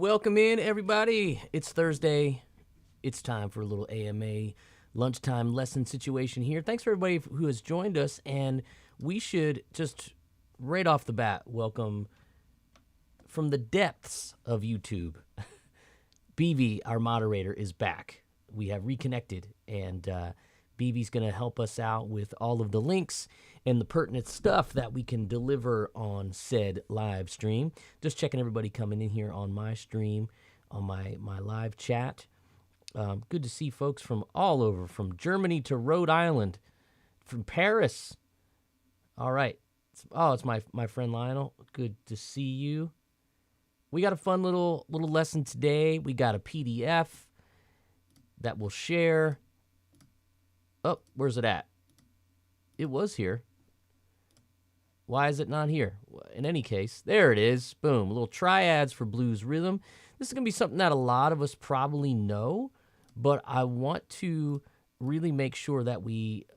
Welcome in, everybody. It's Thursday. It's time for a little AMA lunchtime lesson situation here. Thanks for everybody who has joined us, and we should just right off the bat welcome from the depths of YouTube. BV, our moderator, is back. We have reconnected, and BV's going to help us out with all of the links and the pertinent stuff that we can deliver on said live stream. Just checking everybody coming in here on my stream, on my live chat. Good to see folks from all over, from Germany to Rhode Island, from Paris. All right. It's my friend Lionel. Good to see you. We got a fun little lesson today. We got a PDF that we'll share. Oh, where's it at? It was here. Why is it not here? In any case, there it is. Boom. A little Triads for blues rhythm. This is going to be something that a lot of us probably know, but I want to really make sure that we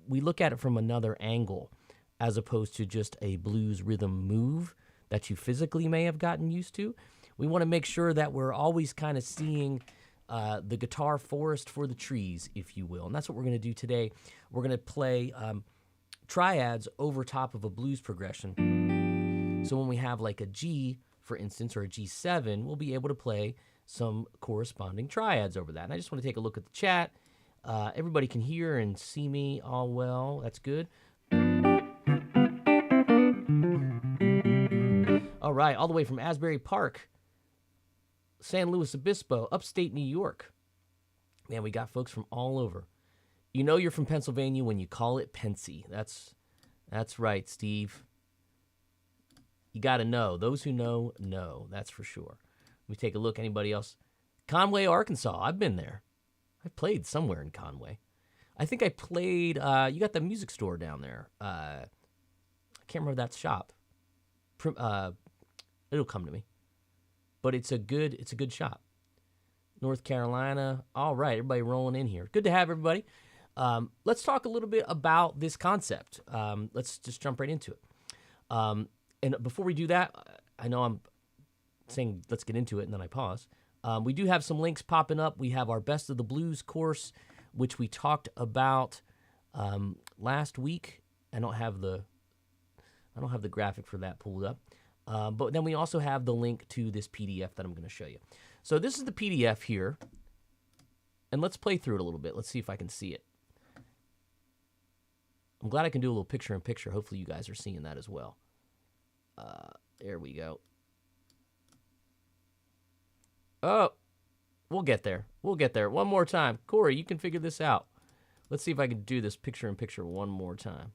look at it from another angle as opposed to just a blues rhythm move that you physically may have gotten used to. We want to make sure that we're always kind of seeing the guitar forest for the trees, if you will. And that's what we're going to do today. We're going to play triads over top of a blues progression. So when we have like a G, for instance, or a G7, we'll be able to play some corresponding triads over that. And I just want to take a look at the chat. Everybody can hear and see me all well. That's good. All right, all the way from Asbury Park, San Luis Obispo, upstate New York. Man, we got folks from all over. You know you're from Pennsylvania when you call it Pensy. That's right, Steve. You got to know. Those who know, that's for sure. Let me take a look. Anybody else? Conway, Arkansas. I've been there. I played somewhere in Conway. I think I played, you got the music store down there. I can't remember that shop. It'll come to me. But it's a good shop. North Carolina. All right, everybody rolling in here. Good to have everybody. Let's talk a little bit about this concept. Let's just jump right into it. And before we do that, I know I'm saying let's get into it, and then I pause. We do have some links popping up. We have our Best of the Blues course, which we talked about last week. I don't have the graphic for that pulled up. But then we also have the link to this PDF that I'm going to show you. So this is the PDF here. And let's play through it a little bit. Let's see if I can see it. I'm glad I can do a little picture-in-picture. Hopefully you guys are seeing that as well. There we go. Oh, we'll get there. We'll get there. One more time. Corey, you can figure this out. Let's see if I can do this picture-in-picture one more time.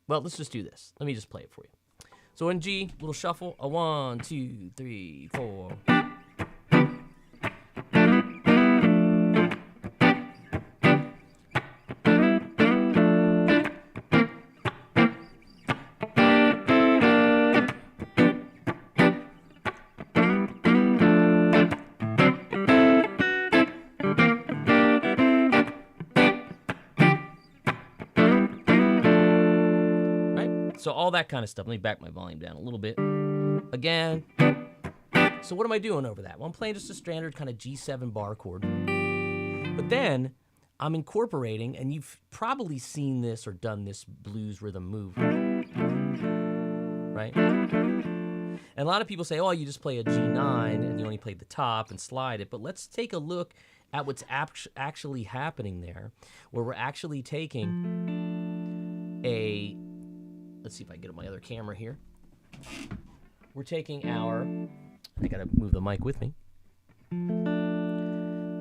Well, let's just do this. Let me just play it for you. So in G, little shuffle. A 1, 2, 3, 4. So all that kind of stuff. Let me back my volume down a little bit. Again. So what am I doing over that? Well, I'm playing just a standard kind of G7 bar chord. But then I'm incorporating, and you've probably seen this or done this blues rhythm move. Right? And a lot of people say, oh, you just play a G9 and you only play the top and slide it. But let's take a look at what's actually happening there, where we're actually taking a... Let's see if I can get my other camera here. We're taking I gotta move the mic with me.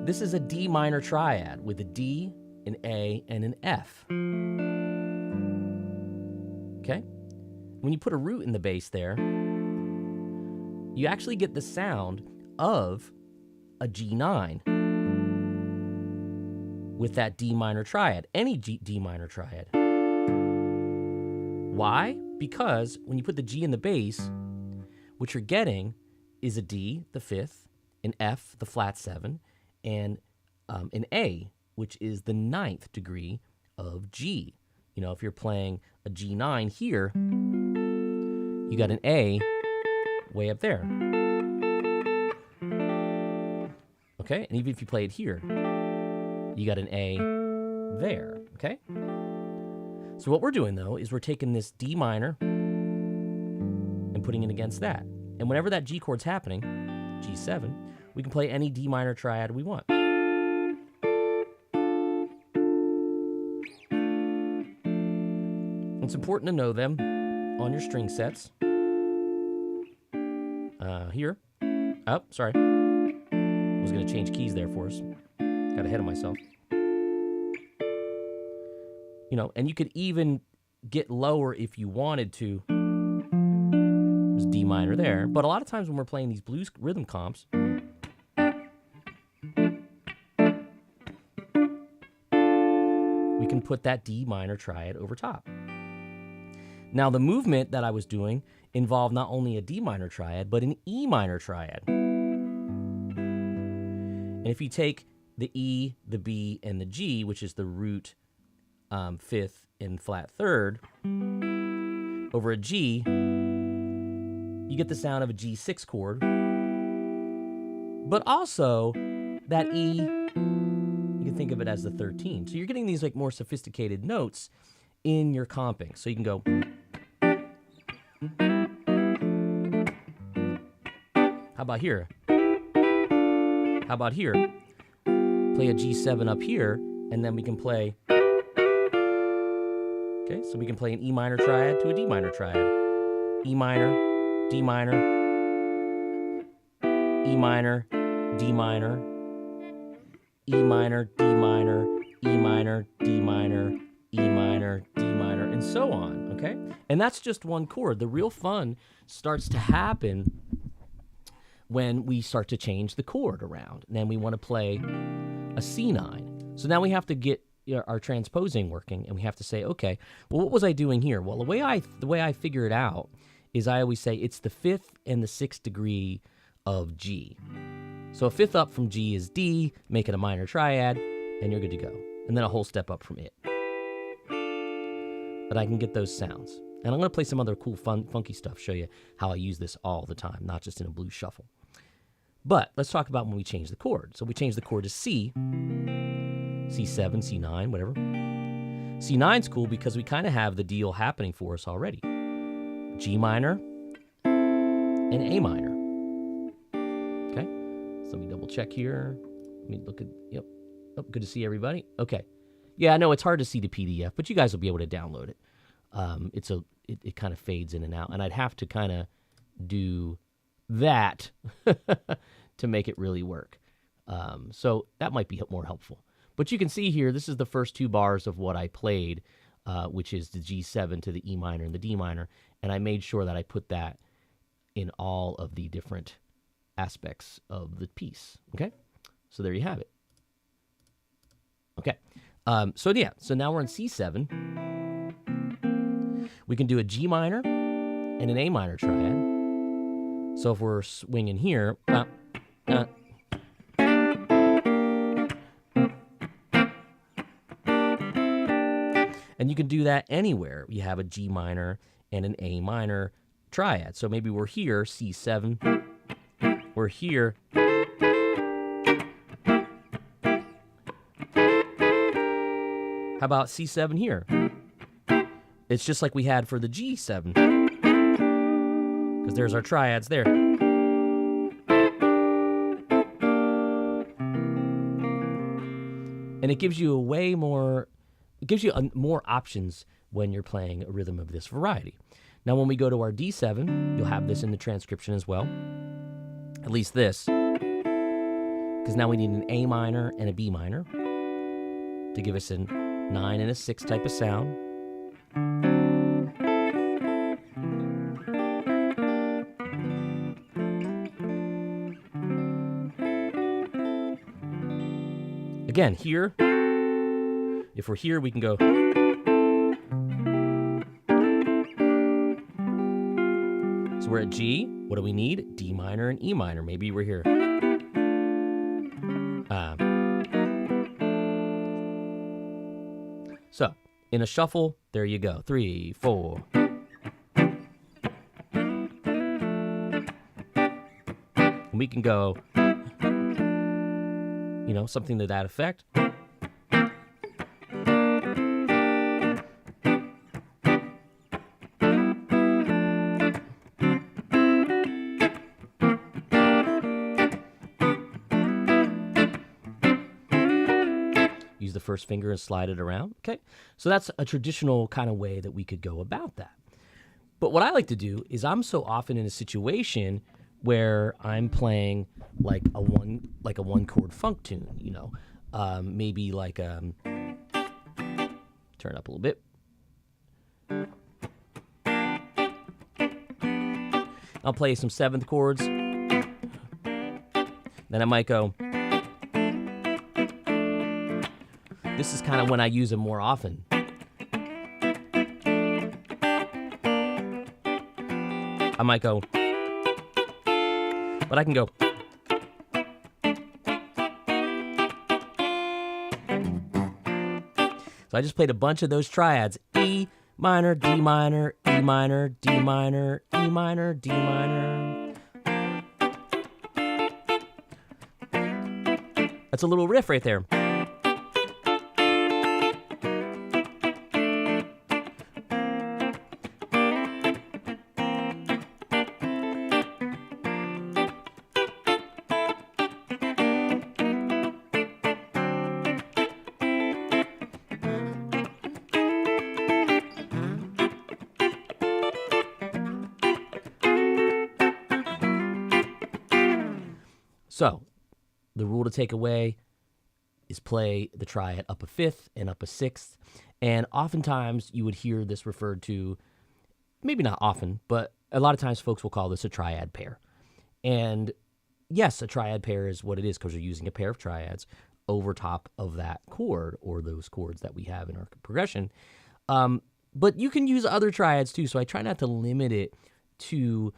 This is a D minor triad with a D, an A, and an F. Okay? When you put a root in the bass there, you actually get the sound of a G9 with that D minor triad, any D minor triad. Why? Because when you put the G in the bass, what you're getting is a D, the 5th, an F, the flat 7, and an A, which is the 9th degree of G. You know, if you're playing a G9 here, you got an A way up there. Okay, and even if you play it here, you got an A there, okay? So what we're doing, though, is we're taking this D minor and putting it against that. And whenever that G chord's happening, G7, we can play any D minor triad we want. It's important to know them on your string sets. Here. Oh, sorry. I was going to change keys there for us. Got ahead of myself. You know, and you could even get lower if you wanted to. There's D minor there. But a lot of times when we're playing these blues rhythm comps, we can put that D minor triad over top. Now, the movement that I was doing involved not only a D minor triad, but an E minor triad. And if you take the E, the B, and the G, which is the root, fifth, and flat third, over a G, you get the sound of a G6 chord. But also, that E, you can think of it as the 13. So you're getting these like more sophisticated notes in your comping. So you can go... How about here? How about here? Play a G7 up here, and then we can play... Okay, so we can play an E minor triad to a D minor triad. E minor, D minor, E minor, D minor, E minor, D minor, E minor, D minor, E minor, D minor, and so on, okay? And that's just one chord. The real fun starts to happen when we start to change the chord around. And then we want to play a C9. So now we have to get our transposing working, and we have to say, okay, well, what was I doing here? Well, the way I figure it out is I always say it's the 5th and the 6th degree of G. So a 5th up from G is D, make it a minor triad, and you're good to go. And then a whole step up from it. But I can get those sounds. And I'm going to play some other cool, fun, funky stuff, show you how I use this all the time, not just in a blues shuffle. But let's talk about when we change the chord. So we change the chord to C, C7, C9, whatever. C9's cool because we kind of have the deal happening for us already. G minor and A minor. Okay, so let me double check here. Let me look at, yep. Oh, good to see everybody. Okay. Yeah, I know it's hard to see the PDF, but you guys will be able to download it. It kind of fades in and out, and I'd have to kind of do that to make it really work. So that might be more helpful. But you can see here, this is the first 2 bars of what I played, which is the G7 to the E minor and the D minor, and I made sure that I put that in all of the different aspects of the piece. Okay, so there you have it. Okay, so now we're in C7. We can do a G minor and an A minor triad. So if we're swinging here, and you can do that anywhere. You have a G minor and an A minor triad. So maybe we're here, C7. We're here. How about C7 here? It's just like we had for the G7. Because there's our triads there. And it gives you more options when you're playing a rhythm of this variety. Now when we go to our D7, you'll have this in the transcription as well. At least this. Because now we need an A minor and a B minor to give us a 9 and a 6 type of sound. Again, here, if we're here, we can go. So we're at G. What do we need? D minor and E minor. Maybe we're here. So, in a shuffle, there you go. 3, 4. And we can go, you know, something to that effect. Use the first finger and slide it around. Okay, so that's a traditional kind of way that we could go about that. But what I like to do is I'm so often in a situation where I'm playing like a one chord funk tune, you know, maybe like turn up a little bit. I'll play some seventh chords. Then I might go. This is kind of when I use them more often. I might go, but I can go. So I just played a bunch of those triads. E minor, D minor, E minor, D minor, E minor, D minor. That's a little riff right there. So, the rule to take away is play the triad up a fifth and up a sixth. And oftentimes you would hear this referred to, maybe not often, but a lot of times folks will call this a triad pair. And yes, a triad pair is what it is because you're using a pair of triads over top of that chord or those chords that we have in our progression. But you can use other triads too. So I try not to limit it to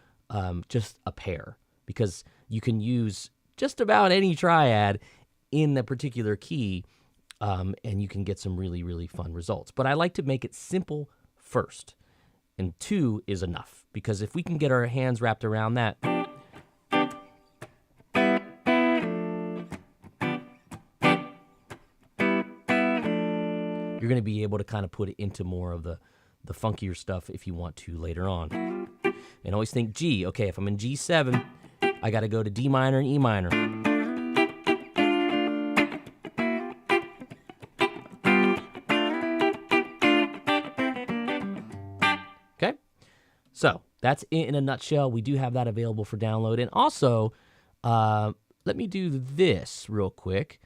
just a pair because you can use just about any triad in the particular key, and you can get some really, really fun results. But I like to make it simple first, and 2 is enough, because if we can get our hands wrapped around that, you're going to be able to kind of put it into more of the funkier stuff if you want to later on. And always think G. Okay, if I'm in G7, I got to go to D minor and E minor. Okay, so that's it in a nutshell. We do have that available for download. And also, let me do this real quick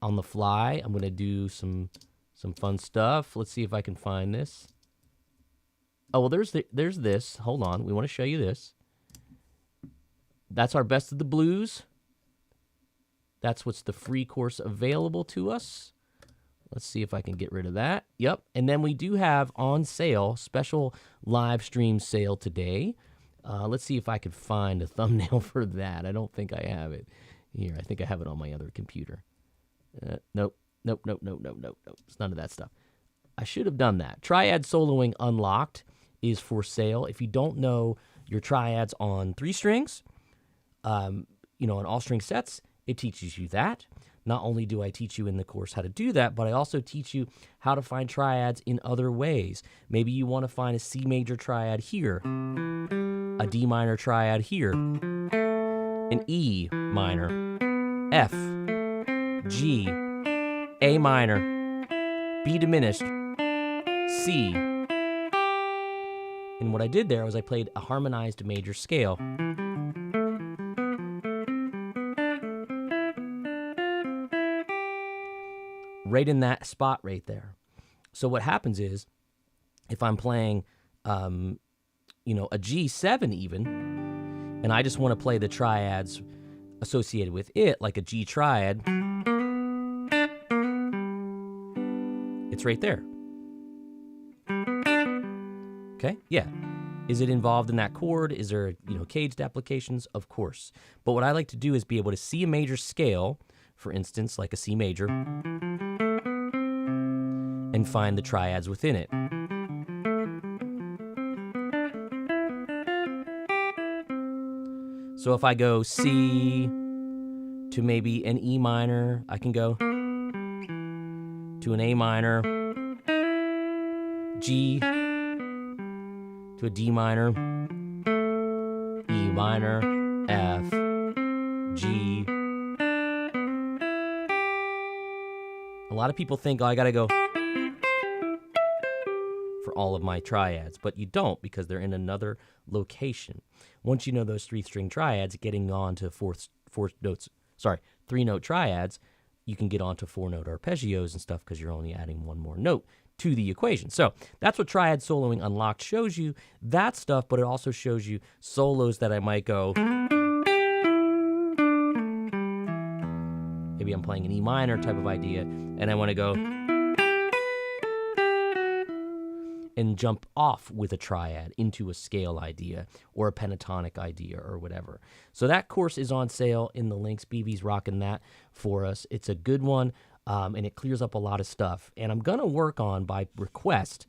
on the fly. I'm going to do some fun stuff. Let's see if I can find this. Oh, well, there's this. Hold on. We want to show you this. That's our Best of the Blues. That's what's the free course available to us. Let's see if I can get rid of that. Yep. And then we do have on sale, special live stream sale today. Let's see if I could find a thumbnail for that. I don't think I have it here. I think I have it on my other computer. Nope. It's none of that stuff. I should have done that. Triad Soloing Unlocked is for sale. If you don't know your triads on 3 strings, on all string sets, it teaches you that. Not only do I teach you in the course how to do that, but I also teach you how to find triads in other ways. Maybe you want to find a C major triad here, a D minor triad here, an E minor, F, G, A minor, B diminished, C. And what I did there was I played a harmonized major scale. Right in that spot right there. So what happens is, if I'm playing, a G7 even, and I just want to play the triads associated with it, like a G triad, it's right there. Okay, yeah. Is it involved in that chord? Is there, caged applications? Of course. But what I like to do is be able to see a major scale, for instance, like a C major, and find the triads within it. So if I go C to maybe an E minor, I can go to an A minor, G to a D minor, E minor, F, G. A lot of people think, oh, I gotta go for all of my triads, but you don't, because they're in another location. Once you know those 3-string triads, getting on to three-note triads, you can get on to 4-note arpeggios and stuff because you're only adding one more note to the equation. So that's what Triad Soloing Unlocked shows you, that stuff, but it also shows you solos that I might go. Maybe I'm playing an E minor type of idea, and I want to go and jump off with a triad into a scale idea or a pentatonic idea or whatever. So that course is on sale in the links. BB's rocking that for us. It's a good one, and it clears up a lot of stuff. And I'm going to work on, by request,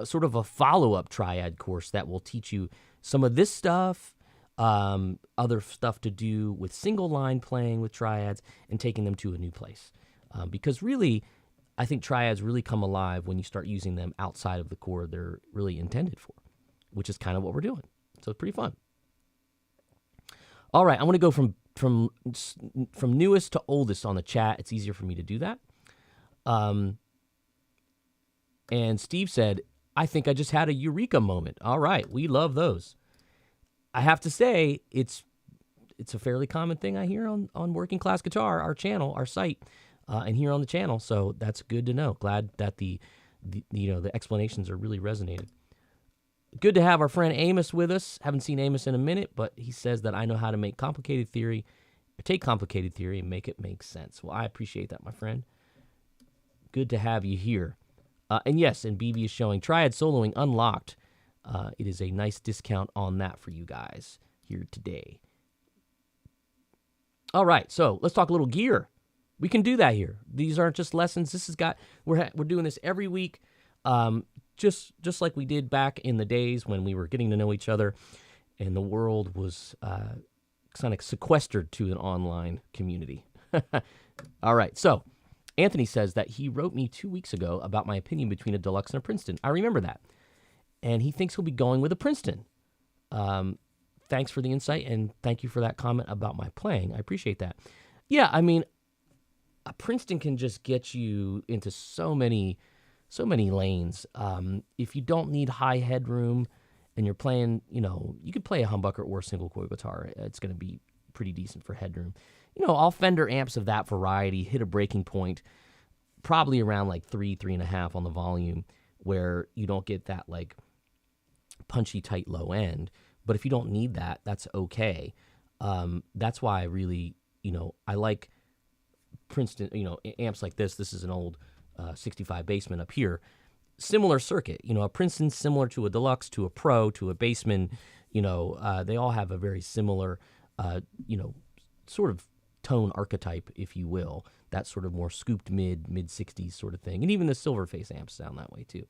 sort of a follow-up triad course that will teach you some of this stuff, other stuff to do with single line playing with triads and taking them to a new place. Because really, I think triads really come alive when you start using them outside of the chord they're really intended for, which is kind of what we're doing. So it's pretty fun. All right, I want to go from newest to oldest on the chat. It's easier for me to do that. And Steve said, I think I just had a eureka moment. All right, we love those. I have to say, it's a fairly common thing I hear on Working Class Guitar, our channel, our site, and here on the channel. So that's good to know. Glad that the explanations are really resonated. Good to have our friend Amos with us. Haven't seen Amos in a minute, but he says that I know how to take complicated theory and make it make sense. Well, I appreciate that, my friend. Good to have you here. And yes, and BB is showing Triad Soloing Unlocked. It is a nice discount on that for you guys here today. All right, so let's talk a little gear. We can do that here. These aren't just lessons. This has got we're doing this every week, just like we did back in the days when we were getting to know each other, and the world was kind of sequestered to an online community. All right, so Anthony says that he wrote me 2 weeks ago about my opinion between a deluxe and a Princeton. I remember that. And he thinks he'll be going with a Princeton. Thanks for the insight, and thank you for that comment about my playing. I appreciate that. Yeah, I mean, a Princeton can just get you into so many lanes. If you don't need high headroom and you're playing, you could play a humbucker or a single coil guitar. It's going to be pretty decent for headroom. All Fender amps of that variety hit a breaking point probably around like 3.5 on the volume, where you don't get that like punchy tight low end. But if you don't need that, that's okay. That's why I really, I like Princeton, amps like this. This is an old 65 Bassman up here. Similar circuit, a Princeton similar to a Deluxe, to a Pro, to a Bassman. They all have a very similar, sort of tone archetype, if you will. That sort of more scooped mid 60s sort of thing. And even the Silverface amps sound that way too.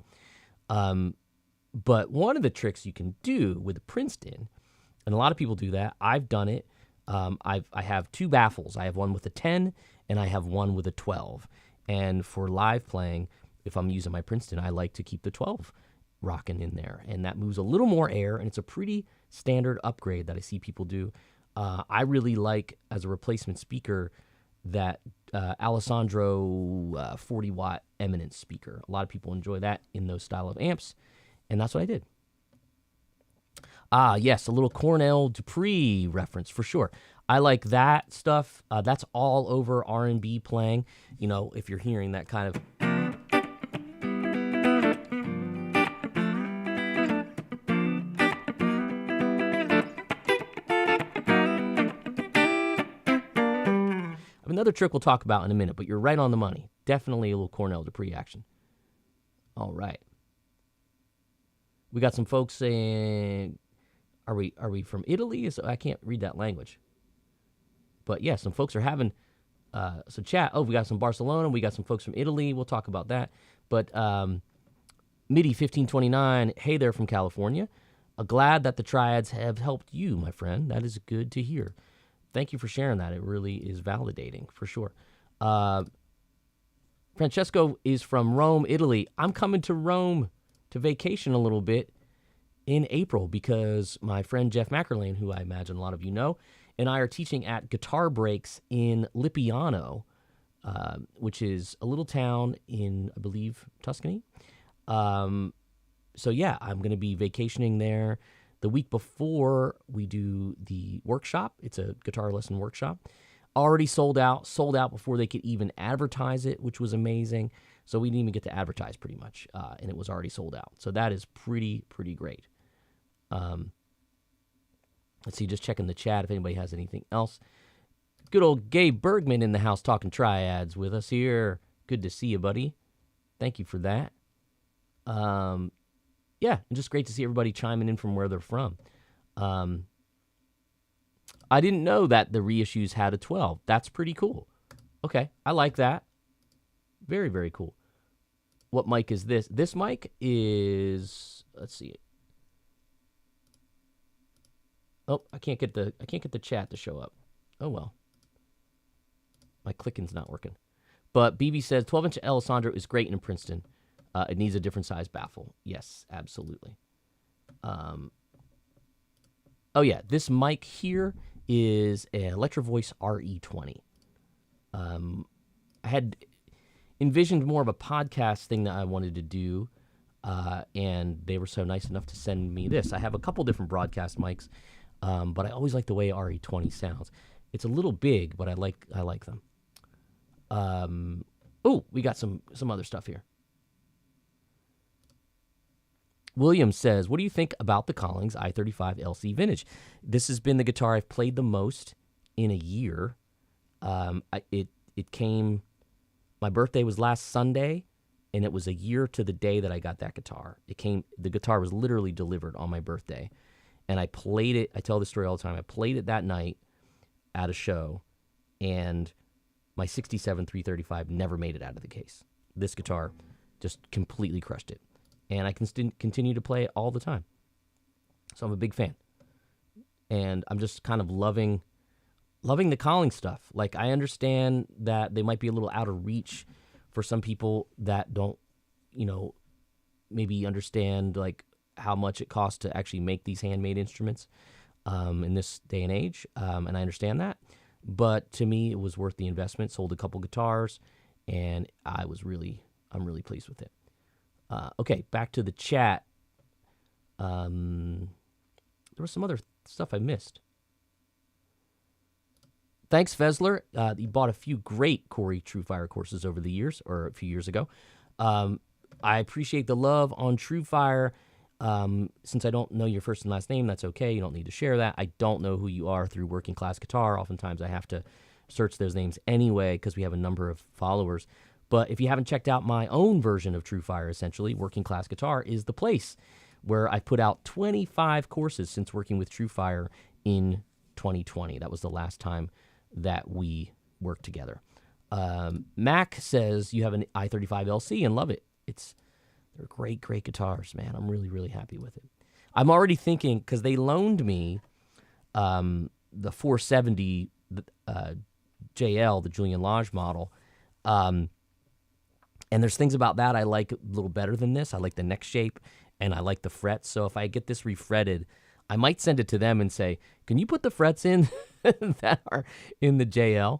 But one of the tricks you can do with a Princeton, and a lot of people do that, I've done it. I have two baffles. I have one with a 10 and I have one with a 12. And for live playing, if I'm using my Princeton, I like to keep the 12 rocking in there. And that moves a little more air, and it's a pretty standard upgrade that I see people do. I really like, as a replacement speaker, that Alessandro 40-watt Eminence speaker. A lot of people enjoy that in those style of amps, and that's what I did. Yes, a little Cornell Dupree reference for sure. I like that stuff. That's all over R&B playing. If you're hearing that kind of... Another trick we'll talk about in a minute, but you're right on the money. Definitely a little Cornell Dupree action. All right. We got some folks saying, are we from Italy? So I can't read that language. But yeah, some folks are having some chat. Oh, we got some Barcelona. We got some folks from Italy. We'll talk about that. But MIDI 1529, hey there from California. glad that the Triads have helped you, my friend. That is good to hear. Thank you for sharing that. It really is validating, for sure. Francesco is from Rome, Italy. I'm coming to Rome to vacation a little bit in April because my friend Jeff Mackerlane, who I imagine a lot of you know, and I are teaching at Guitar Breaks in Lippiano, which is a little town in, I believe, Tuscany. So yeah, I'm going to be vacationing there the week before we do the workshop. It's a guitar lesson workshop. Already sold out before they could even advertise it, which was amazing. So we didn't even get to advertise pretty much, and it was already sold out. So that is pretty great. Let's see, just checking the chat if anybody has anything else. Good old Gabe Bergman in the house talking Triads with us here. Good to see you, buddy. Thank you for that. Yeah, just great to see everybody chiming in from where they're from. I didn't know that the reissues had a 12. That's pretty cool. Okay, I like that. Very cool. What mic is this? This mic is, let's see. Oh, I can't get the chat to show up. Oh well. My clicking's not working. But BB says 12-inch Alessandro is great in Princeton. It needs a different size baffle. Yes, absolutely. Oh yeah, this mic here is an Electro Voice RE20. I had envisioned more of a podcast thing that I wanted to do, and they were so nice enough to send me this. I have a couple different broadcast mics, but I always like the way RE20 sounds. It's a little big, but I like them. Oh, we got some other stuff here. William says, what do you think about the Collings I-35 LC Vintage? This has been the guitar I've played the most in a year. It came, my birthday was last Sunday, and it was a year to the day that I got that guitar. The guitar was literally delivered on my birthday, and I played it. I tell this story all the time. I played it that night at a show, and my 67 335 never made it out of the case. This guitar just completely crushed it. And I can continue to play it all the time. So I'm a big fan. And I'm just kind of loving the Collings stuff. Like, I understand that they might be a little out of reach for some people that don't, maybe understand, like, how much it costs to actually make these handmade instruments in this day and age. And I understand that. But to me, it was worth the investment. Sold a couple guitars, and I'm really pleased with it. Okay, back to the chat. There was some other stuff I missed. Thanks, Fezler. You bought a few great Corey TrueFire courses over the years, or a few years ago. I appreciate the love on TrueFire. Since I don't know your first and last name, that's okay. You don't need to share that. I don't know who you are through Working Class Guitar. Oftentimes I have to search those names anyway because we have a number of followers. But if you haven't checked out my own version of TrueFire, essentially, Working Class Guitar is the place where I put out 25 courses since working with TrueFire in 2020. That was the last time that we worked together. Mac says you have an i35 LC and love it. They're great guitars, man. I'm really happy with it. I'm already thinking, because they loaned me the 470 JL, the Julian Lage model, and there's things about that I like a little better than this. I like the neck shape, and I like the frets. So if I get this refretted, I might send it to them and say, can you put the frets in that are in the JL?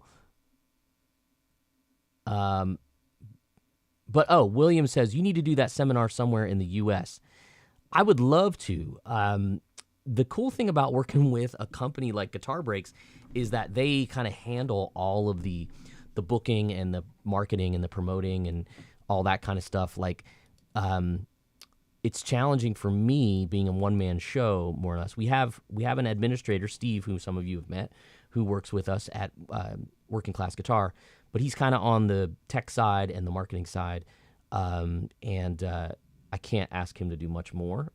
But, William says, you need to do that seminar somewhere in the U.S. I would love to. The cool thing about working with a company like Guitar Breaks is that they kind of handle all of the booking and the marketing and the promoting and all that kind of stuff. Like, it's challenging for me being a one-man show, more or less. We have an administrator, Steve, who some of you have met, who works with us at Working Class Guitar, but he's kind of on the tech side and the marketing side, and I can't ask him to do much more.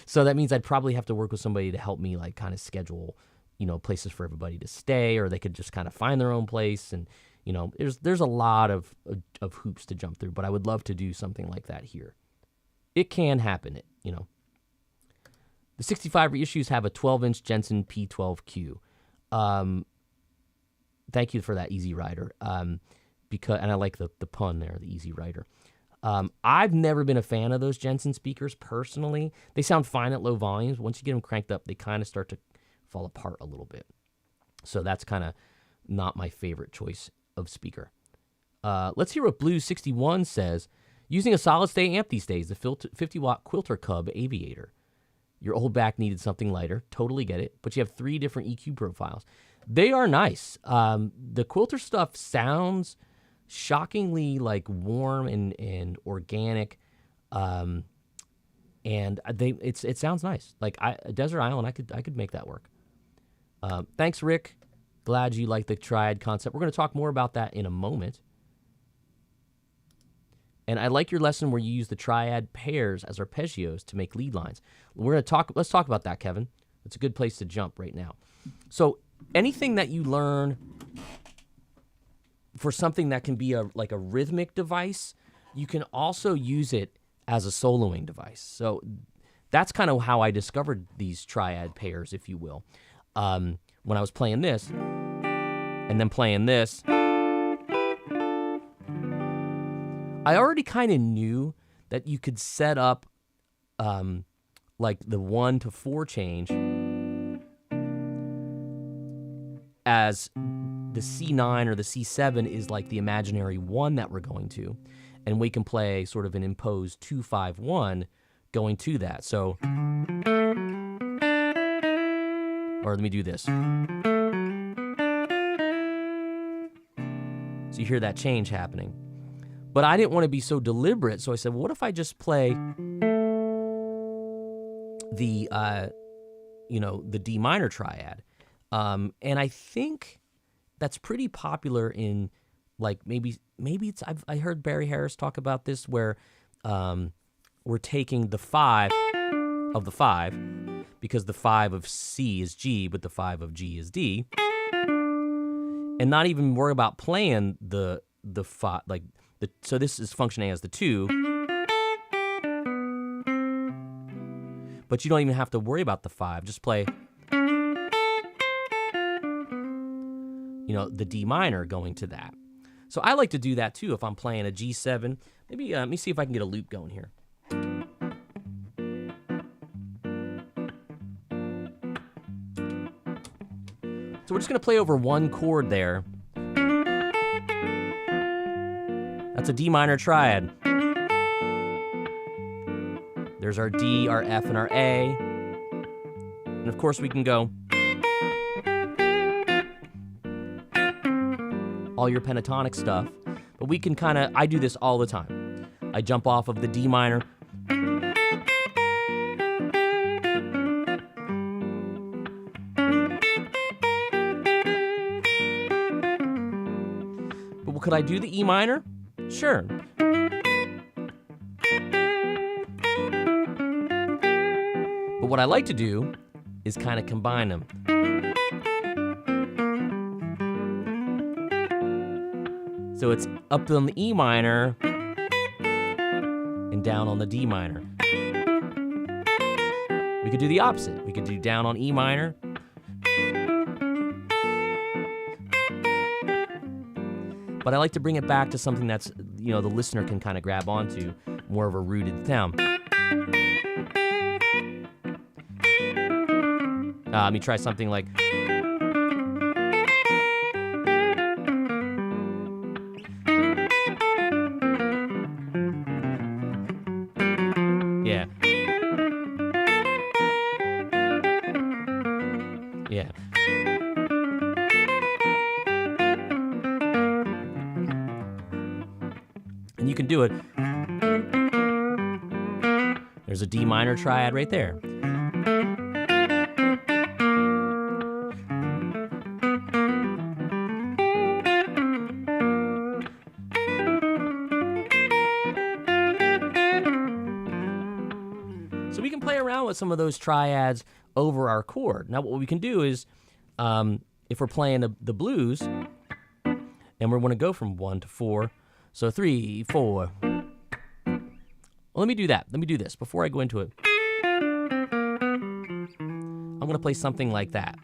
So that means I'd probably have to work with somebody to help me, like, kind of schedule, places for everybody to stay, or they could just kind of find their own place. And, there's a lot of hoops to jump through, but I would love to do something like that here. It can happen, The 65 reissues have a 12-inch Jensen P12Q. Thank you for that, Easy Rider. And I like the pun there, the Easy Rider. I've never been a fan of those Jensen speakers personally. They sound fine at low volumes. Once you get them cranked up, they kind of start to fall apart a little bit. So that's kind of not my favorite choice of speaker. Let's hear what Blue 61 says. Using a solid-state amp these days, the 50-watt Quilter Cub Aviator. Your old back needed something lighter. Totally get it. But you have 3 different EQ profiles. They are nice. The Quilter stuff sounds shockingly like warm and organic, and it sounds nice. Like Desert Island, I could make that work. Thanks, Rick. Glad you like the Triad concept. We're going to talk more about that in a moment. And I like your lesson where you use the Triad pairs as arpeggios to make lead lines. Let's talk about that, Kevin. It's a good place to jump right now. So anything that you learn for something that can be like a rhythmic device, you can also use it as a soloing device. So that's kind of how I discovered these Triad pairs, if you will. When I was playing this and then playing this, I already kind of knew that you could set up like the 1 to 4 change as the C9 or the C7 is like the imaginary 1 that we're going to, and we can play sort of an imposed 2-5-1 going to that. So, or let me do this. So you hear that change happening. But I didn't want to be so deliberate, so I said, well, what if I just play the D minor triad? And I think that's pretty popular in, like, maybe it's, I heard Barry Harris talk about this, where we're taking the 5 of the 5, because the 5 of C is G, but the 5 of G is D, and not even worry about playing the 5, like, so this is functioning as the 2, but you don't even have to worry about the 5. Just play, the D minor going to that. So I like to do that too if I'm playing a G7. Maybe let me see if I can get a loop going here. So we're just going to play over one chord there. That's a D minor triad. There's our D, our F, and our A. And of course we can go all your pentatonic stuff. But we can kind of, I do this all the time. I jump off of the D minor. But could I do the E minor? Sure. But what I like to do is kind of combine them. So it's up on the E minor and down on the D minor. We could do the opposite. We could do down on E minor. But I like to bring it back to something that's, the listener can kind of grab onto, more of a rooted sound. Let me try something like... Yeah. Yeah. And you can do it. There's a D minor triad right there. So we can play around with some of those triads over our chord. Now what we can do is, if we're playing the blues, and we want to go from 1 to 4, so 3, 4. Well, let me do that. Let me do this before I go into it. I'm going to play something like that.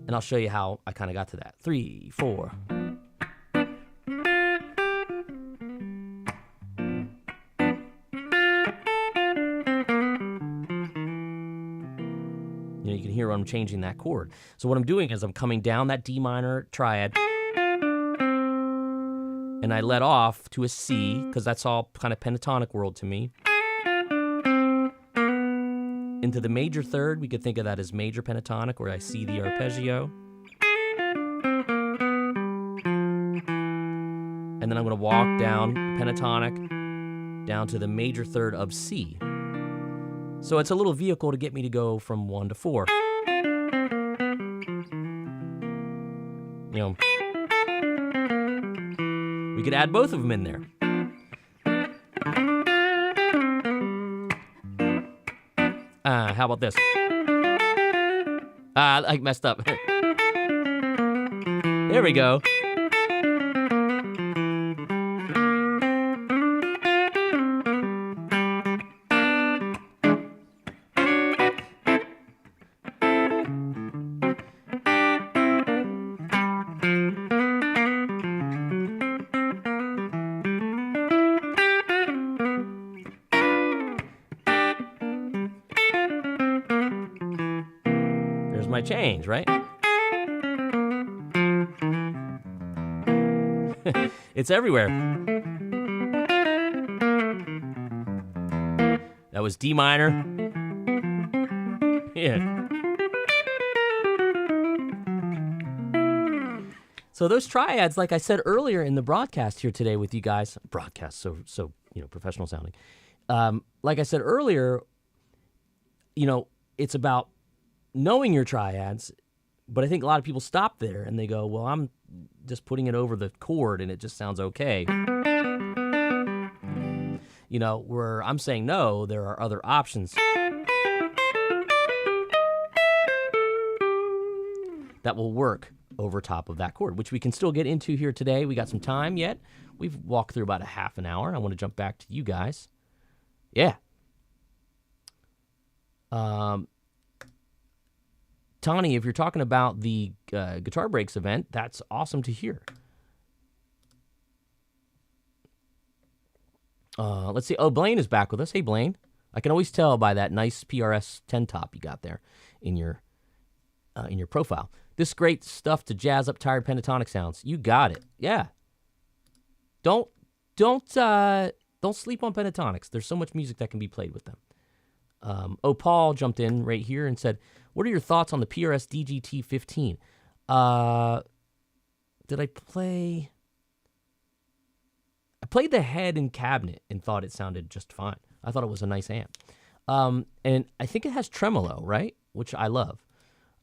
And I'll show you how I kind of got to that. 3, 4. You can hear I'm changing that chord. So what I'm doing is I'm coming down that D minor triad, and I let off to a C, because that's all kind of pentatonic world to me. Into the major third, we could think of that as major pentatonic, where I see the arpeggio. And then I'm going to walk down pentatonic down to the major third of C. So it's a little vehicle to get me to go from 1 to 4. You know, we could add both of them in there. How about this? I messed up. There we go. My change, right? It's everywhere. That was D minor. Yeah. So those triads, like I said earlier in the broadcast here today with you guys, so professional sounding. Like I said earlier, it's about knowing your triads, but I think a lot of people stop there and they go, well, I'm just putting it over the chord and it just sounds okay. Where I'm saying no, there are other options that will work over top of that chord, which we can still get into here today. We got some time yet. We've walked through about a half an hour. I want to jump back to you guys. Yeah. Tani, if you're talking about the Guitar Breaks event, that's awesome to hear. Let's see. Oh, Blaine is back with us. Hey, Blaine. I can always tell by that nice PRS 10 top you got there in your profile. This great stuff to jazz up tired pentatonic sounds. You got it. Yeah. Don't sleep on pentatonics. There's so much music that can be played with them. Paul jumped in right here and said, what are your thoughts on the PRS DGT 15? Did I play? I played the head and cabinet and thought it sounded just fine. I thought it was a nice amp. And I think it has tremolo, right? Which I love.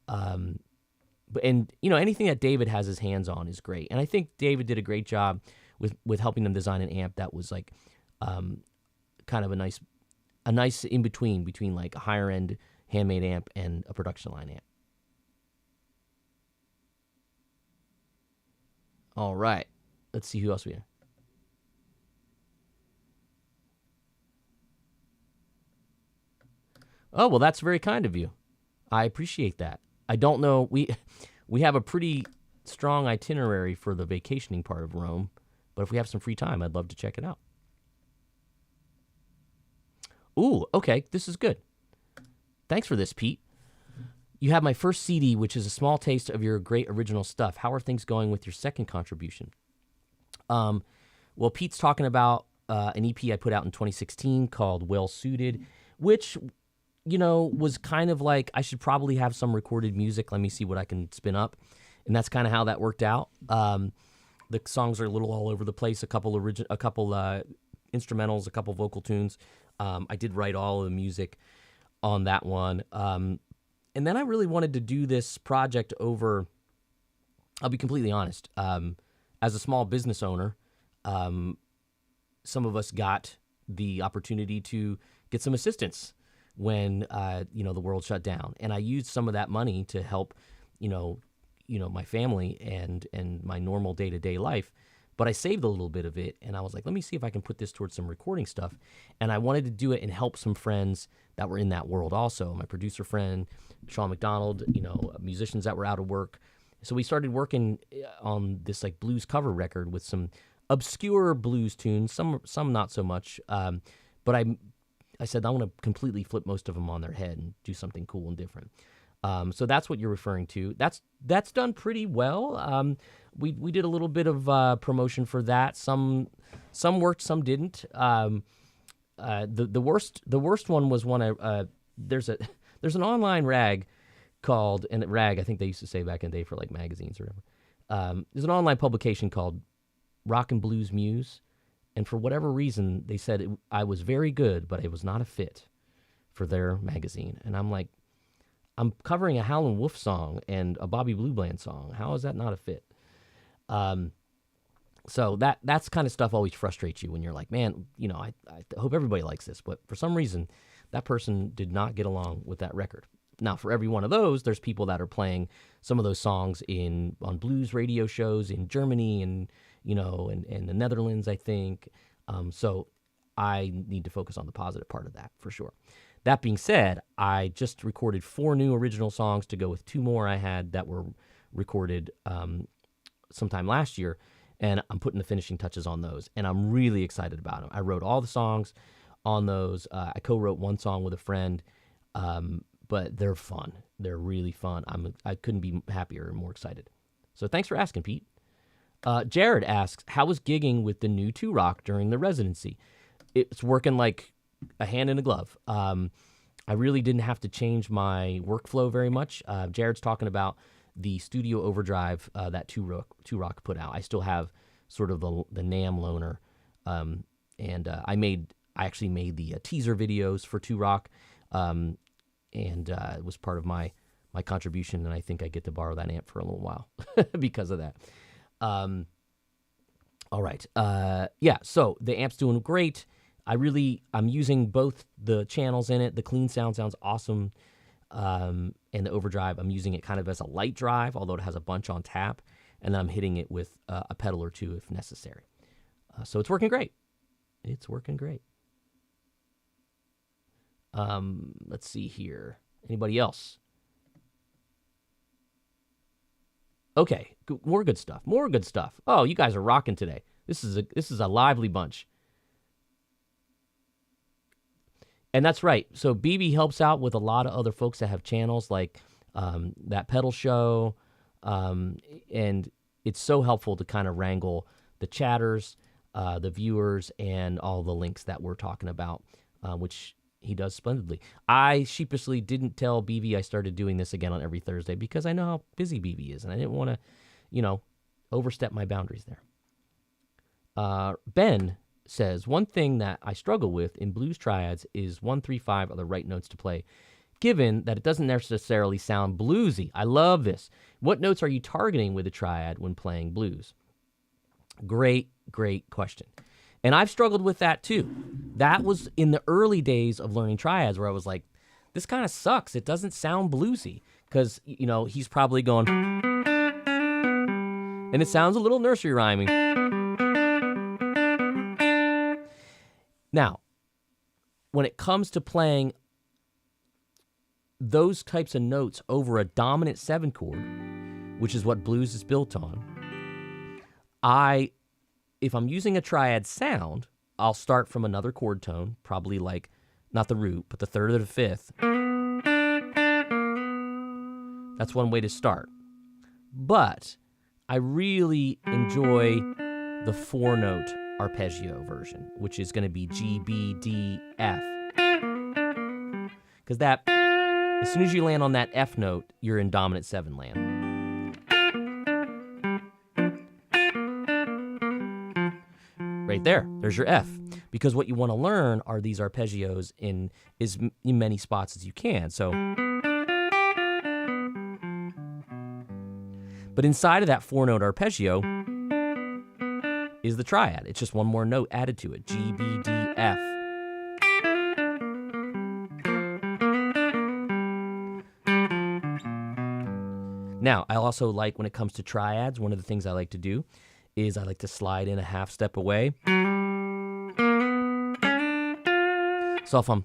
And anything that David has his hands on is great. And I think David did a great job with helping them design an amp that was like kind of a nice in between like a higher end handmade amp and a production line amp. All right. Let's see who else we have. Oh, well, that's very kind of you. I appreciate that. I don't know. We have a pretty strong itinerary for the vacationing part of Rome, but if we have some free time, I'd love to check it out. Ooh, okay. This is good. Thanks for this, Pete. You have my first CD, which is a small taste of your great original stuff. How are things going with your second contribution? Well, Pete's talking about an EP I put out in 2016 called Well Suited, which, was kind of like I should probably have some recorded music. Let me see what I can spin up. And that's kind of how that worked out. The songs are a little all over the place, a couple instrumentals, a couple vocal tunes. I did write all of the music on that one. And then I really wanted to do this project over, I'll be completely honest, as a small business owner, some of us got the opportunity to get some assistance when, the world shut down. And I used some of that money to help, my family and my normal day-to-day life but I saved a little bit of it, and I was like, let me see if I can put this towards some recording stuff. And I wanted to do it and help some friends that were in that world also. My producer friend, Sean McDonald, musicians that were out of work. So we started working on this like blues cover record with some obscure blues tunes, some not so much. But I said I want to completely flip most of them on their head and do something cool and different. So that's what you're referring to. That's done pretty well. We did a little bit of promotion for that. Some worked, some didn't. The worst one was one. There's an online rag called, and rag I think they used to say back in the day for like magazines or whatever. There's an online publication called Rock and Blues Muse, and for whatever reason they said I was very good, but it was not a fit for their magazine. And I'm like, I'm covering a Howlin' Wolf song and a Bobby Blue Bland song. How is that not a fit? So that's kind of stuff always frustrates you when you're like, man, I hope everybody likes this, but for some reason that person did not get along with that record. Now, for every one of those, there's people that are playing some of those songs on blues radio shows in Germany and the Netherlands, I think. So I need to focus on the positive part of that for sure. That being said, I just recorded 4 new original songs to go with 2 more I had that were recorded sometime last year, and I'm putting the finishing touches on those, and I'm really excited about them. I wrote all the songs on those. I co-wrote one song with a friend, but they're fun. They're really fun. I couldn't be happier and more excited. So thanks for asking, Pete. Jared asks, how was gigging with the new 2-Rock during the residency? It's working like a hand in a glove. I really didn't have to change my workflow very much. Jared's talking about the Studio Overdrive that 2-Rock put out. I still have sort of the NAMM loaner, and I actually made the teaser videos for 2-Rock, and it was part of my contribution, and I think I get to borrow that amp for a little while because of that. All right. So the amp's doing great. I'm using both the channels in it. The clean sounds awesome. And the overdrive, I'm using it kind of as a light drive, although it has a bunch on tap. And then I'm hitting it with a pedal or two if necessary. So it's working great. It's working great. Let's see here. Anybody else? Okay, more good stuff. More good stuff. Oh, you guys are rocking today. This is a lively bunch. And that's right. So BB helps out with a lot of other folks that have channels like that pedal show, and it's so helpful to kind of wrangle the chatters, the viewers, and all the links that we're talking about, which he does splendidly. I sheepishly didn't tell BB I started doing this again on every Thursday because I know how busy BB is, and I didn't want to, overstep my boundaries there. Ben says, one thing that I struggle with in blues triads is 1, 3, 5 are the right notes to play, given that it doesn't necessarily sound bluesy. I love this. What notes are you targeting with a triad when playing blues? Great question. And I've struggled with that too. That was in the early days of learning triads where I was like, this kind of sucks. It doesn't sound bluesy because, he's probably going, and it sounds a little nursery rhyming. Now, when it comes to playing those types of notes over a dominant 7 chord, which is what blues is built on, if I'm using a triad sound, I'll start from another chord tone, probably like not the root, but the 3rd or the 5th. That's one way to start. But I really enjoy the 4-note arpeggio version, which is going to be G, B, D, F. Because as soon as you land on that F note, you're in dominant 7 land. Right there's your F. Because what you want to learn are these arpeggios in many spots as you can. So, but inside of that 4-note arpeggio is the triad. It's just one more note added to it. G, B, D, F. Now, I also like, when it comes to triads, one of the things I like to do is I like to slide in a half step away. So if I'm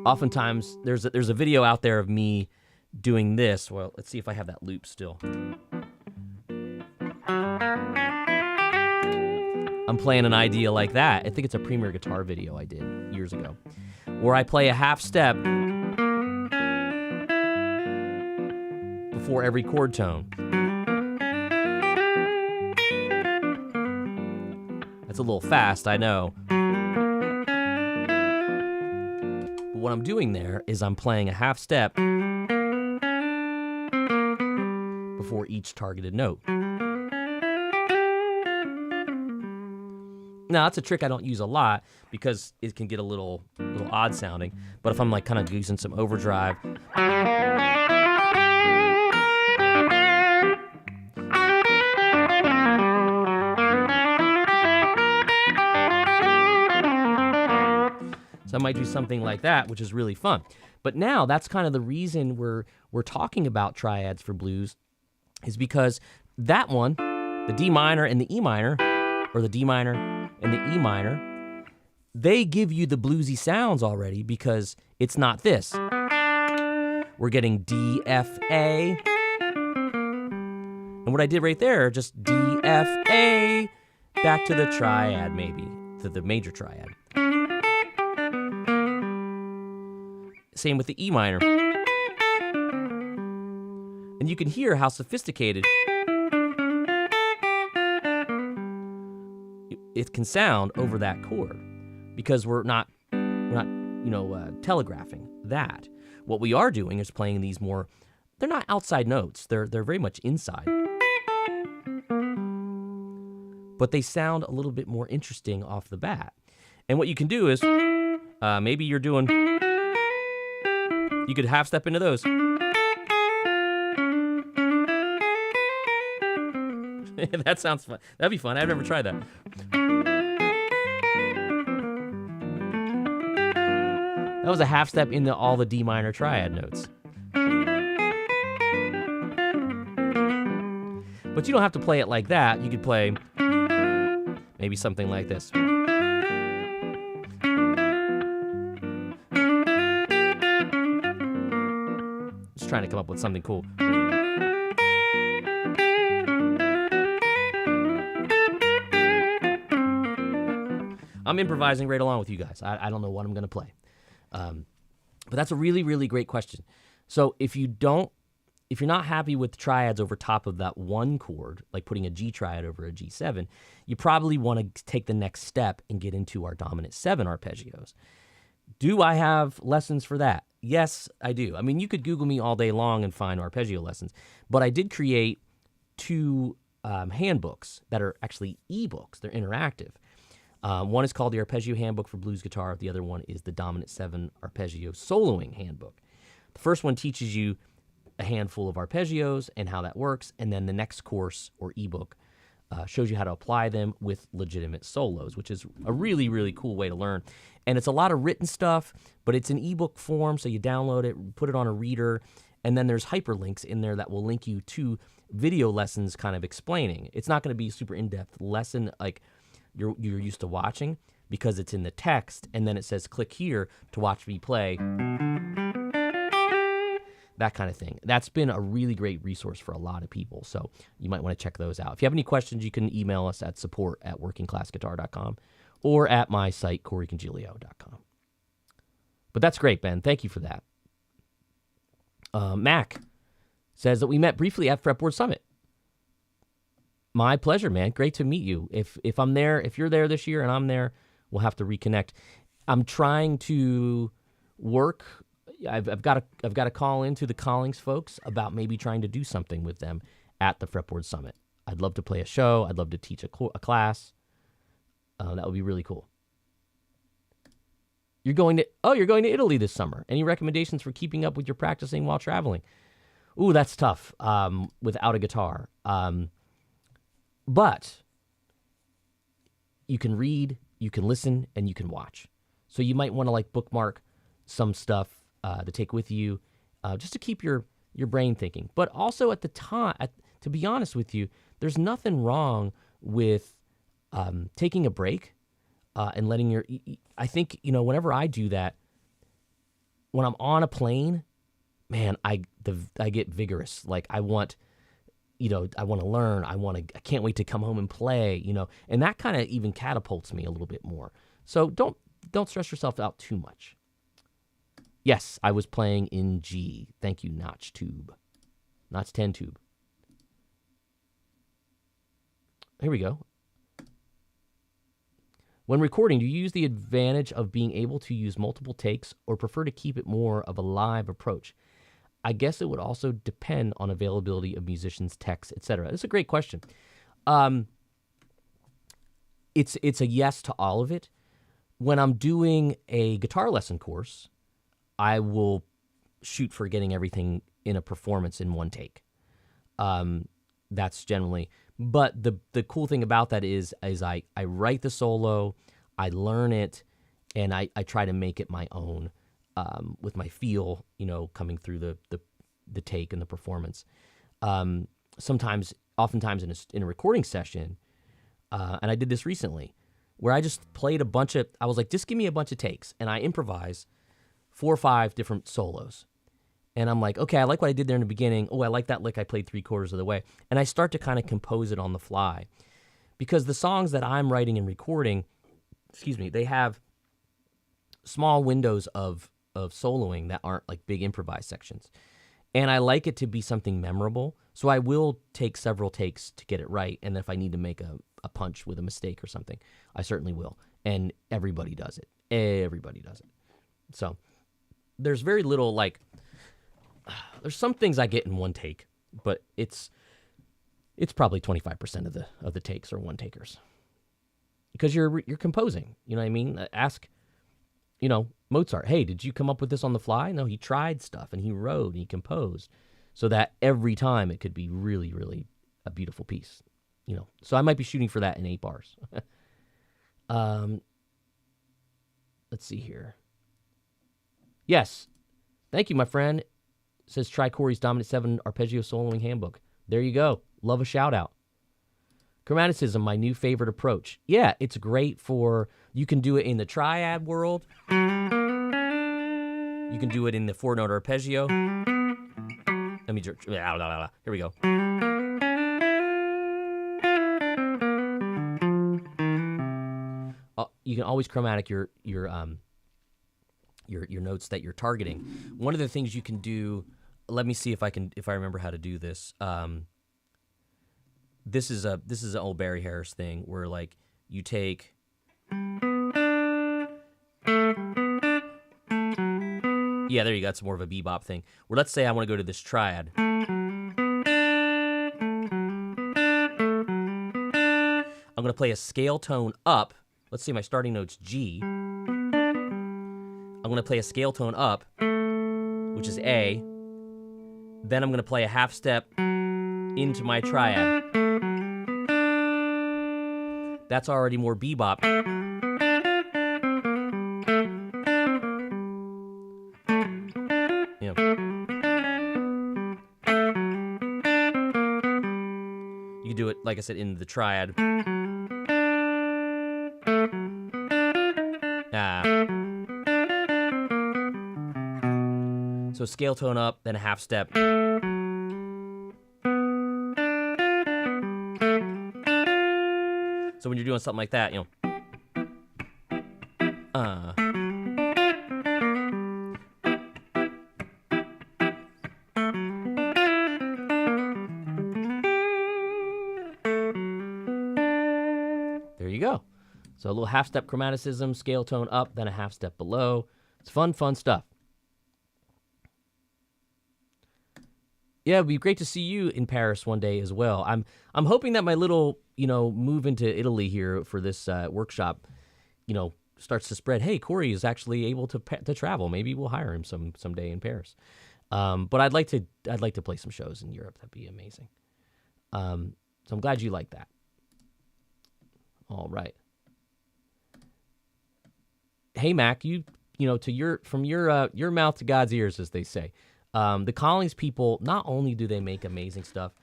oftentimes there's a video out there of me doing this. Well, let's see if I have that loop still. I'm playing an idea like that. I think it's a Premier Guitar video I did years ago, where I play a half step before every chord tone. That's a little fast, I know. But what I'm doing there is I'm playing a half step before each targeted note. Now, that's a trick I don't use a lot because it can get a little odd sounding. But if I'm like kind of using some overdrive, so I might do something like that, which is really fun. But now that's kind of the reason we're talking about triads for blues, is because that one, the D minor and the E minor, or the D minor and the E minor, they give you the bluesy sounds already because it's not this. We're getting D, F, A. And what I did right there, just D, F, A, back to the triad maybe, to the major triad. Same with the E minor. And you can hear how sophisticated it can sound over that chord, because we're not telegraphing that. What we are doing is playing these more, they're not outside notes, they're very much inside. But they sound a little bit more interesting off the bat. And what you can do is, maybe you're doing, you could half step into those. That sounds fun. That'd be fun. I've never tried that. That was a half step into all the D minor triad notes. But you don't have to play it like that. You could play maybe something like this. Just trying to come up with something cool. I'm improvising right along with you guys. I don't know what I'm going to play. But that's a really, really great question. So if you're not happy with triads over top of that one chord, like putting a G triad over a G7, you probably want to take the next step and get into our dominant 7 arpeggios. Do I have lessons for that? Yes, I do. I mean, you could Google me all day long and find arpeggio lessons, but I did create 2 handbooks that are actually ebooks. They're interactive. One is called the Arpeggio Handbook for Blues Guitar. The other one is the Dominant 7 Arpeggio Soloing Handbook. The first one teaches you a handful of arpeggios and how that works, and then the next course or ebook shows you how to apply them with legitimate solos, which is a really, really cool way to learn. And it's a lot of written stuff, but it's an ebook form, so you download it, put it on a reader, and then there's hyperlinks in there that will link you to video lessons kind of explaining. It's not going to be a super in-depth lesson like you're used to watching, because it's in the text, and then it says click here to watch me play, that kind of thing. That's been a really great resource for a lot of people, so you might want to check those out. If you have any questions, you can email us at support@workingclassguitar.com or at my site, CoreyCongilio.com. But that's great, Ben. Thank you for that. Mac says that we met briefly at Fretboard Summit. My pleasure, man. Great to meet you. If I'm there, if you're there this year and I'm there, we'll have to reconnect. I'm trying to work. I've got to call into the Collings folks about maybe trying to do something with them at the Fretboard Summit. I'd love to play a show. I'd love to teach a class. That would be really cool. You're going to Italy this summer. Any recommendations for keeping up with your practicing while traveling? Ooh, that's tough. Without a guitar. But you can read, you can listen, and you can watch. So you might want to like bookmark some stuff to take with you, just to keep your brain thinking. But also at the time, to be honest with you, there's nothing wrong with taking a break and letting your. I think whenever I do that, when I'm on a plane, man, I get vigorous. Like I want. I want to learn. I can't wait to come home and play, and that kind of even catapults me a little bit more. So don't stress yourself out too much. Yes, I was playing in G. Thank you, Notch 10 Tube. Here we go. When recording, do you use the advantage of being able to use multiple takes or prefer to keep it more of a live approach? I guess it would also depend on availability of musicians, techs, etc. That's a great question. It's a yes to all of it. When I'm doing a guitar lesson course, I will shoot for getting everything in a performance in one take. That's generally. But the cool thing about that is I write the solo, I learn it, and I try to make it my own. With my feel, coming through the take and the performance. Oftentimes in a recording session, and I did this recently, where I just played I was like, just give me a bunch of takes, and I improvise 4 or 5 different solos. And I'm like, okay, I like what I did there in the beginning. Oh, I like that lick I played 3/4 of the way. And I start to kind of compose it on the fly. Because the songs that I'm writing and recording, they have small windows of soloing that aren't like big improvised sections. And I like it to be something memorable. So I will take several takes to get it right. And if I need to make a punch with a mistake or something, I certainly will. And everybody does it. So there's very little there's some things I get in one take, but it's probably 25% of the takes are one takers. Because you're composing, you know what I mean? Ask Mozart, hey, did you come up with this on the fly? No, he tried stuff and he wrote and he composed so that every time it could be really, really a beautiful piece, So I might be shooting for that in 8 bars. Let's see here. Yes. Thank you, my friend. It says try Corey's Dominant 7 Arpeggio Soloing Handbook. There you go. Love a shout out. Chromaticism, my new favorite approach. Yeah, it's great you can do it in the triad world. You can do it in the 4-note arpeggio. Let me here we go. You can always chromatic your notes that you're targeting. One of the things you can do, let me see if I remember how to do this. This is an old Barry Harris thing where you take yeah, there you go. It's more of a bebop thing. Where let's say I want to go to this triad. I'm going to play a scale tone up. Let's say my starting note's G. I'm going to play a scale tone up, which is A. Then I'm going to play a half step into my triad. That's already more bebop. Yeah. You can do it, like I said, in the triad. So scale tone up, then a half step. So when you're doing something like that, there you go. So a little half-step chromaticism, scale tone up, then a half-step below. It's fun stuff. Yeah, it'd be great to see you in Paris one day as well. I'm hoping that my little, move into Italy here for this workshop, starts to spread. Hey, Corey is actually able to travel. Maybe we'll hire him someday in Paris. But I'd like to play some shows in Europe. That'd be amazing. So I'm glad you like that. All right. Hey, Mac, from your mouth to God's ears, as they say. The Collings people, not only do they make amazing stuff,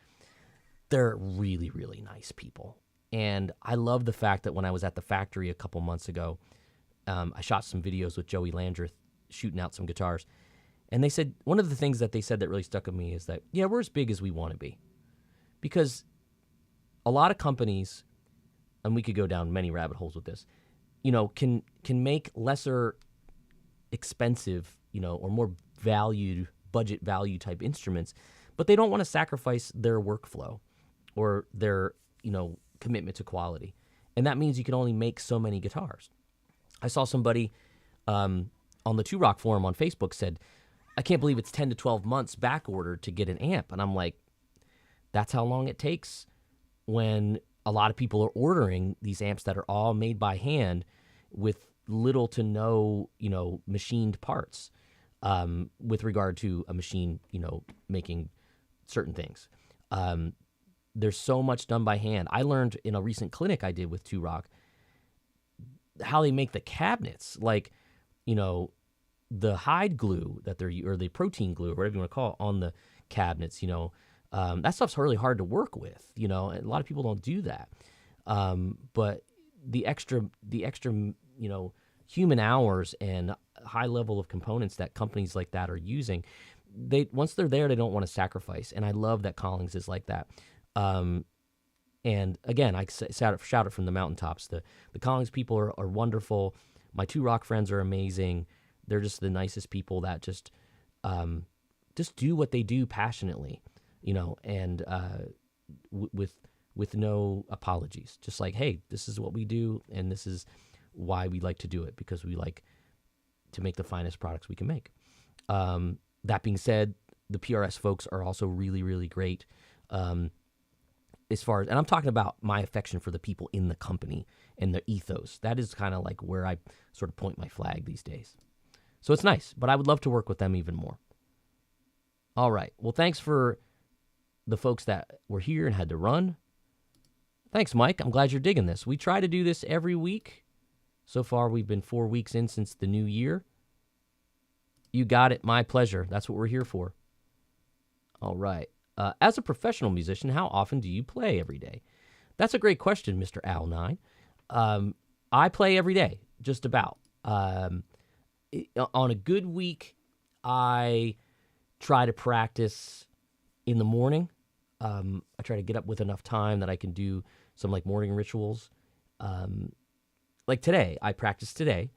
they're really, really nice people. And I love the fact that when I was at the factory a couple months ago, I shot some videos with Joey Landreth shooting out some guitars. And they said, one of the things that they said that really stuck with me is that, yeah, we're as big as we want to be. Because a lot of companies, and we could go down many rabbit holes with this, can make lesser expensive, or more valued, budget value type instruments, but they don't want to sacrifice their workflow or their, commitment to quality. And that means you can only make so many guitars. I saw somebody on the Two Rock forum on Facebook said, I can't believe it's 10 to 12 months back ordered to get an amp. And I'm like, that's how long it takes when a lot of people are ordering these amps that are all made by hand with little to no, machined parts with regard to a machine, making certain things. There's so much done by hand. I learned in a recent clinic I did with Two Rock how they make the cabinets, like, the hide glue that or the protein glue, or whatever you want to call it, on the cabinets, that stuff's really hard to work with, and a lot of people don't do that. But the extra, human hours and high level of components that companies like that are using, once they're there, they don't want to sacrifice. And I love that Collings is like that. And again, I shout it from the mountaintops. The Collings people are wonderful. My Two Rock friends are amazing. They're just the nicest people that just do what they do passionately, and with no apologies. Just like, hey, this is what we do, and this is why we like to do it, because we like to make the finest products we can make. That being said, the PRS folks are also really, really great. As far as, and I'm talking about my affection for the people in the company and the ethos. That is kind of like where I sort of point my flag these days. So it's nice, but I would love to work with them even more. All right. Well, thanks for the folks that were here and had to run. Thanks, Mike. I'm glad you're digging this. We try to do this every week. So far, we've been 4 weeks in since the new year. You got it. My pleasure. That's what we're here for. All right. As a professional musician, how often do you play every day? That's a great question, Mr. Al9. I play every day, just about. On a good week, I try to practice in the morning. I try to get up with enough time that I can do some morning rituals. Like today, I practiced today.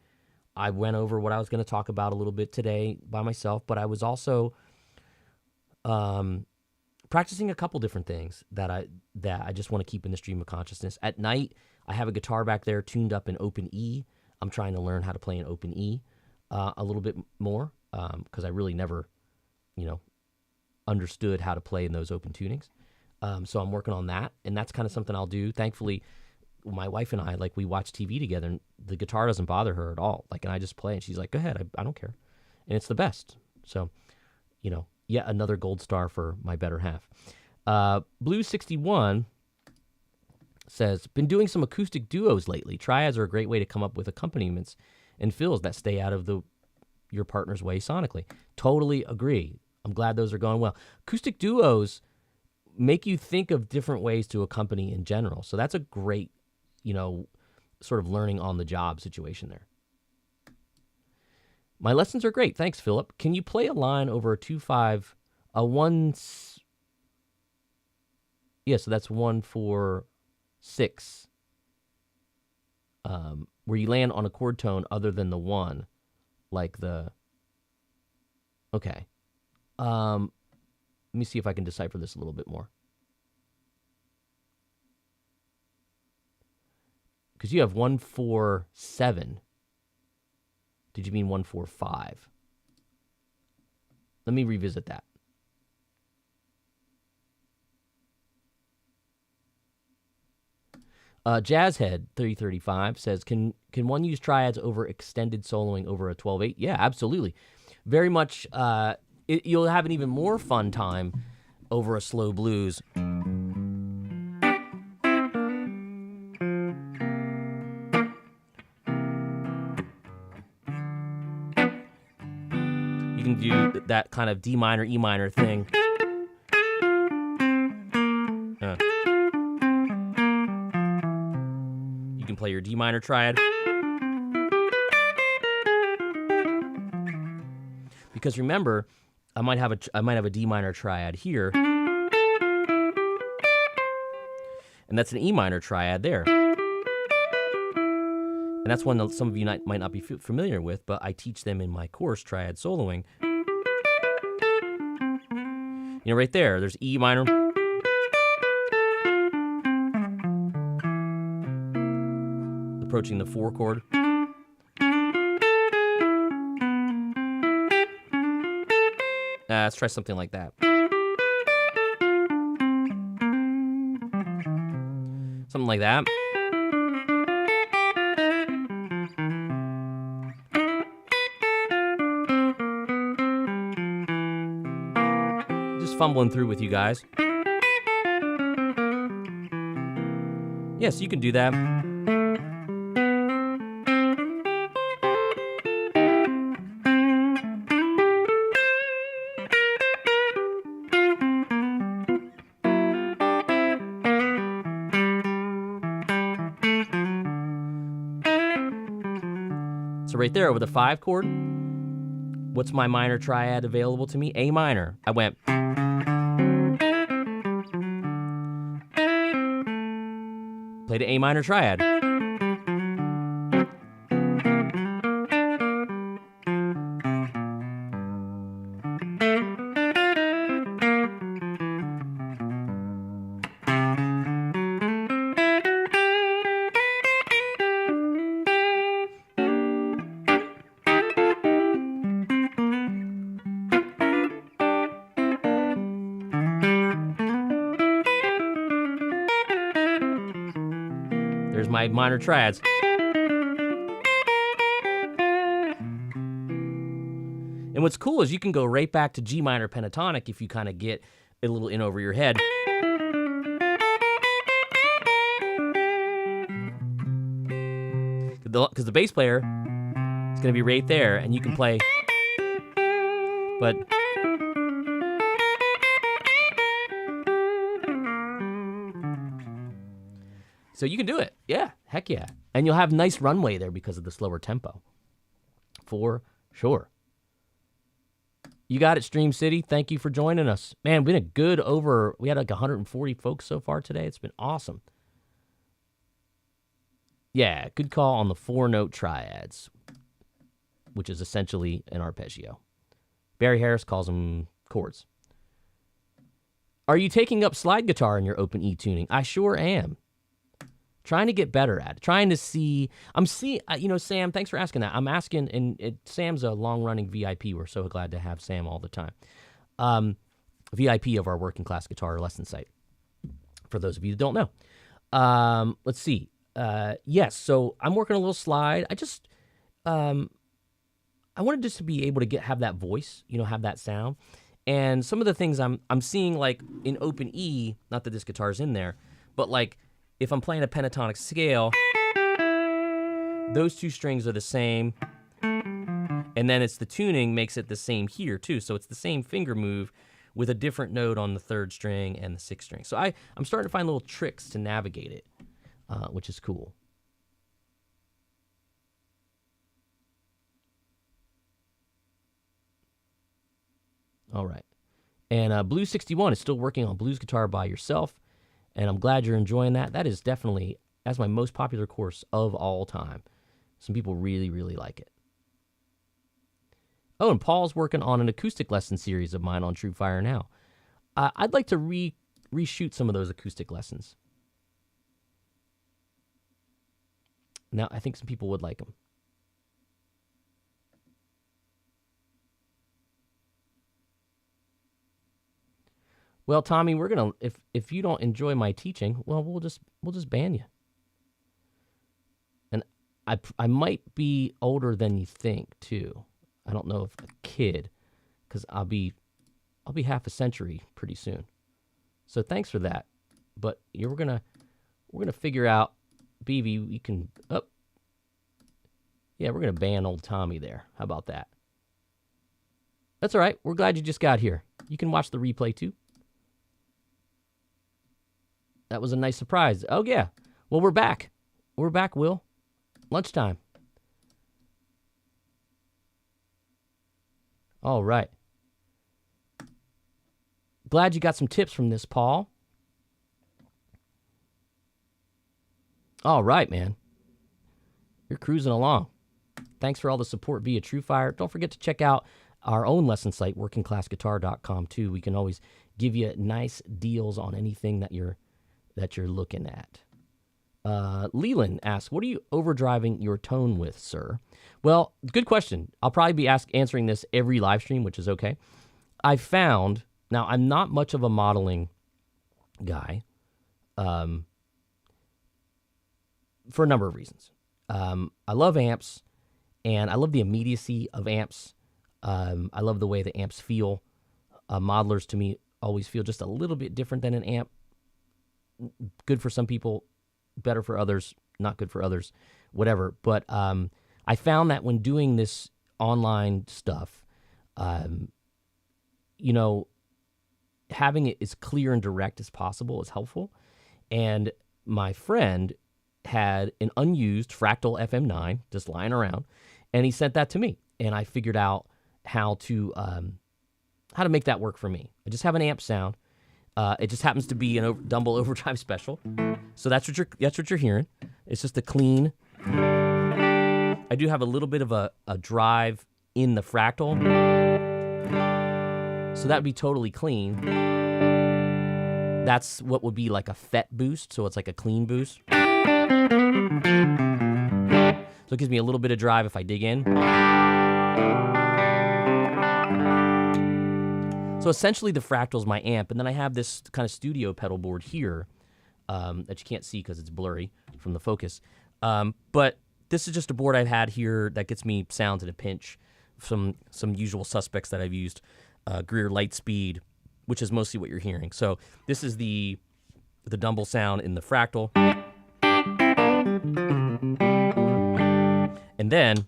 I went over what I was going to talk about a little bit today by myself, but I was also practicing a couple different things that I just want to keep in the stream of consciousness. At night, I have a guitar back there tuned up in open E. I'm trying to learn how to play in open E a little bit more because I really never, understood how to play in those open tunings. So I'm working on that, and that's kind of something I'll do. Thankfully, my wife and I, we watch TV together, and the guitar doesn't bother her at all. And I just play, and she's like, go ahead, I don't care. And it's the best. So, yet another gold star for my better half. Blue61 says, been doing some acoustic duos lately. Triads are a great way to come up with accompaniments and fills that stay out of your partner's way sonically. Totally agree. I'm glad those are going well. Acoustic duos make you think of different ways to accompany in general. So that's a great, sort of learning on the job situation there. My lessons are great. Thanks, Philip. Can you play a line over a 2-5, a 1? Yeah, so that's 1-4-6. Where you land on a chord tone other than the 1, like the. Okay. Let me see if I can decipher this a little bit more. Because you have 1-4-7. Did you mean 1-4-5? Let me revisit that. Jazzhead 3035 says, can one use triads over extended soloing over a 12/8? Yeah, absolutely. Very much. You'll have an even more fun time over a slow blues. You can do that kind of D minor, E minor thing. You can play your D minor triad. Because remember, I might have a D minor triad here, and that's an E minor triad there. And that's one that some of you might not be familiar with, but I teach them in my course, Triad Soloing. You know, right there, there's E minor. Approaching the 4 chord. Let's try something like that. Something like that. Just fumbling through with you guys. Yes, you can do that. So right there over the 5 chord, what's my minor triad available to me? A minor. I went. Played an A minor triad. There's my minor triads. And what's cool is you can go right back to G minor pentatonic if you kind of get a little in over your head. Because the bass player is going to be right there, and you can play. But so you can do it. Yeah, heck yeah. And you'll have nice runway there because of the slower tempo. For sure. You got it, Stream City. Thank you for joining us. Man, we had like 140 folks so far today. It's been awesome. Yeah, good call on the 4-note triads, which is essentially an arpeggio. Barry Harris calls them chords. Are you taking up slide guitar in your open E tuning? I sure am. Trying to get better at it. Trying to see. Sam, thanks for asking that. I'm asking, and Sam's a long-running VIP. We're so glad to have Sam all the time. VIP of our working class guitar lesson site, for those of you that don't know. Let's see. Yes, so I'm working a little slide. I wanted just to be able to have that voice, have that sound. And some of the things I'm seeing, like in open E, not that this guitar's in there, but like if I'm playing a pentatonic scale, those 2 strings are the same. And then it's the tuning makes it the same here too. So it's the same finger move with a different note on the 3rd string and the 6th string. So I'm starting to find little tricks to navigate it, which is cool. All right. And Blues 61 is still working on blues guitar by yourself. And I'm glad you're enjoying that. That's my most popular course of all time. Some people really, really like it. Oh, and Paul's working on an acoustic lesson series of mine on True Fire now. I'd like to reshoot some of those acoustic lessons. Now, I think some people would like them. Well, Tommy, we're gonna if you don't enjoy my teaching, well, we'll just ban you. And I might be older than you think too. I don't know if a kid, because I'll be half a century pretty soon. So thanks for that. But we're gonna figure out, BB. We can we're gonna ban old Tommy there. How about that? That's all right. We're glad you just got here. You can watch the replay too. That was a nice surprise. Oh, yeah. Well, we're back. We're back, Will. Lunchtime. All right. Glad you got some tips from this, Paul. All right, man. You're cruising along. Thanks for all the support via TrueFire. Don't forget to check out our own lesson site, workingclassguitar.com, too. We can always give you nice deals on anything that you're looking at. Leland asks, what are you overdriving your tone with, sir? Well, good question. I'll probably be answering this every live stream, which is okay. I found, now I'm not much of a modeling guy for a number of reasons. I love amps, and I love the immediacy of amps. I love the way the amps feel. Modelers, to me, always feel just a little bit different than an amp. Good for some people, better for others, not good for others, whatever. But I found that when doing this online stuff, having it as clear and direct as possible is helpful. And my friend had an unused Fractal FM9 just lying around, and he sent that to me, and I figured out how to make that work for me. I just have an amp sound. It just happens to be an Dumble Overdrive Special, so that's what you're hearing. It's just a clean. I do have a little bit of a drive in the Fractal, so that would be totally clean. That's what would be like a FET boost, so it's like a clean boost. So it gives me a little bit of drive if I dig in. So essentially the Fractal's my amp, and then I have this kind of studio pedal board here that you can't see because it's blurry from the focus. But this is just a board I've had here that gets me sounds at a pinch. Some usual suspects that I've used. Greer Lightspeed, which is mostly what you're hearing. So this is the Dumble sound in the Fractal. And then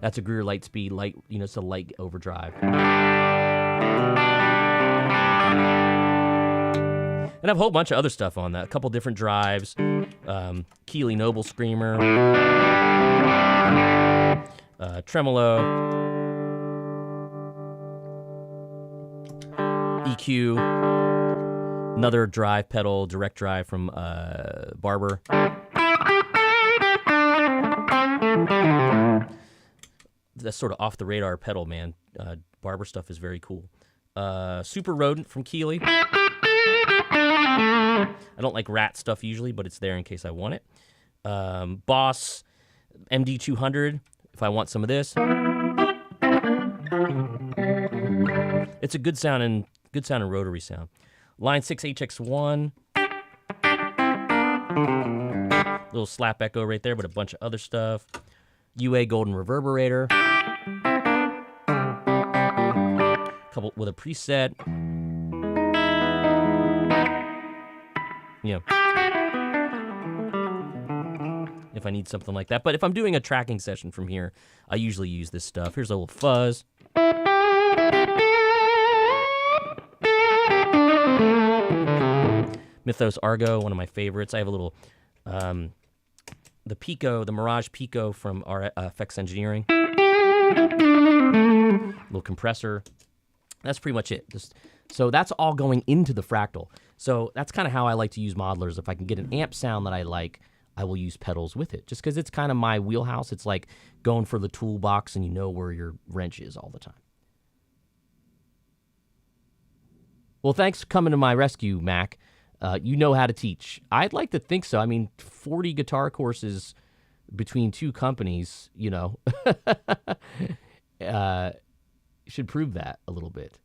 that's a Greer Lightspeed, it's a light overdrive. And I have a whole bunch of other stuff on that. A couple different drives. Keeley Noble Screamer. Tremolo. EQ. Another drive pedal, direct drive from Barber. That's sort of off the radar pedal, man. Barber stuff is very cool. Super Rodent from Keeley. I don't like Rat stuff usually, but it's there in case I want it. Boss MD200 if I want some of this. It's a good sound and rotary sound. Line 6 HX1. Little slap echo right there, but a bunch of other stuff. UA Golden Reverberator. Couple with a preset. If I need something like that. But if I'm doing a tracking session from here, I usually use this stuff. Here's a little fuzz. Mythos Argo, one of my favorites. I have a little, the Mirage Pico from FX Engineering. Little compressor. That's pretty much it. So that's all going into the Fractal. So that's kind of how I like to use modelers. If I can get an amp sound that I like, I will use pedals with it. Just because it's kind of my wheelhouse. It's like going for the toolbox and you know where your wrench is all the time. Well, thanks for coming to my rescue, Mac. You know how to teach. I'd like to think so. I mean, 40 guitar courses between two companies, should prove that a little bit.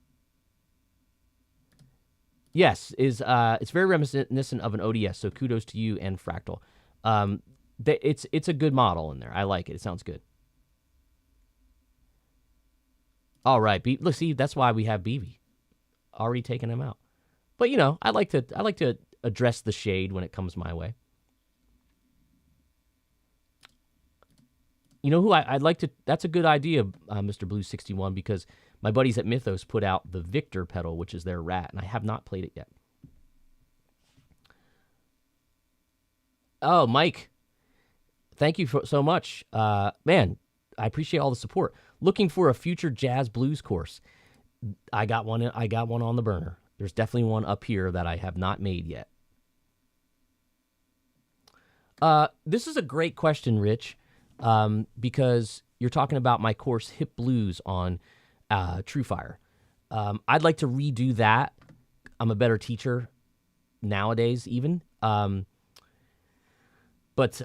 Yes, it's very reminiscent of an ODS, so kudos to you and Fractal. It's a good model in there. I like it. It sounds good. All right, look, see, that's why we have BB. Already taking him out. But I like to address the shade when it comes my way. You know who I'd like to? That's a good idea, Mr. Blue 61, because my buddies at Mythos put out the Victor pedal, which is their Rat, and I have not played it yet. Oh, Mike, thank you so much, man. I appreciate all the support. Looking for a future jazz blues course. I got one on the burner. There's definitely one up here that I have not made yet. This is a great question, Rich, because you're talking about my course Hip Blues on TrueFire. I'd like to redo that. I'm a better teacher nowadays, even. But